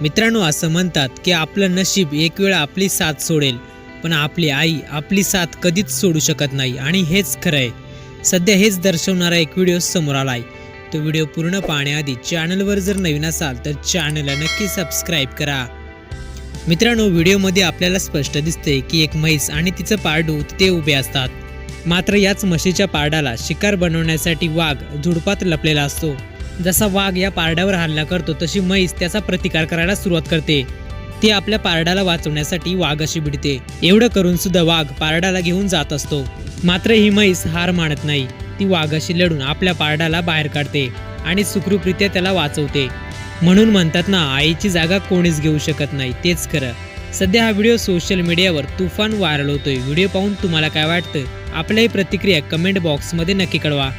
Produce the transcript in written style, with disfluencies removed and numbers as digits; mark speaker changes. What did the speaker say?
Speaker 1: मित्रांनो, असं म्हणतात की आपलं नशीब एक वेळ आपली साथ सोडेल, पण आपली आई आपली साथ कधीच सोडू शकत नाही. आणि हेच खरं आहे. सध्या हेच दर्शवणारा एक व्हिडिओ समोर आलाय. तो व्हिडिओ पूर्ण पाहण्याआधी चॅनलवर जर नवीन असाल तर चॅनलला नक्की सबस्क्राईब करा. मित्रांनो, व्हिडिओमध्ये आपल्याला स्पष्ट दिसते की एक म्हैस आणि तिचं पारडू तिथे उभे असतात. मात्र याच म्हशीच्या पारडाला शिकार बनवण्यासाठी वाघ झुडपात लपलेला असतो. जसा वाघ या पारड्यावर हल्ला करतो तशी म्हैस त्याचा प्रतिकार करायला सुरुवात करते. ती आपल्या पारडाला वाचवण्यासाठी वाघाशी भिडते. एवढं करून सुद्धा वाघ पारडाला घेऊन जात असतो. मात्र ही म्हैस हार मानत नाही. ती वाघाशी लढून आपल्या पारडाला बाहेर काढते आणि सुखरूपरित्या त्याला वाचवते. म्हणून म्हणतात ना, आईची जागा कोणीच घेऊ शकत नाही. तेच खरं. सध्या हा व्हिडिओ सोशल मीडियावर तुफान व्हायरल होतोय. व्हिडिओ पाहून तुम्हाला काय वाटतं? आपल्याही प्रतिक्रिया कमेंट बॉक्समध्ये नक्की कळवा.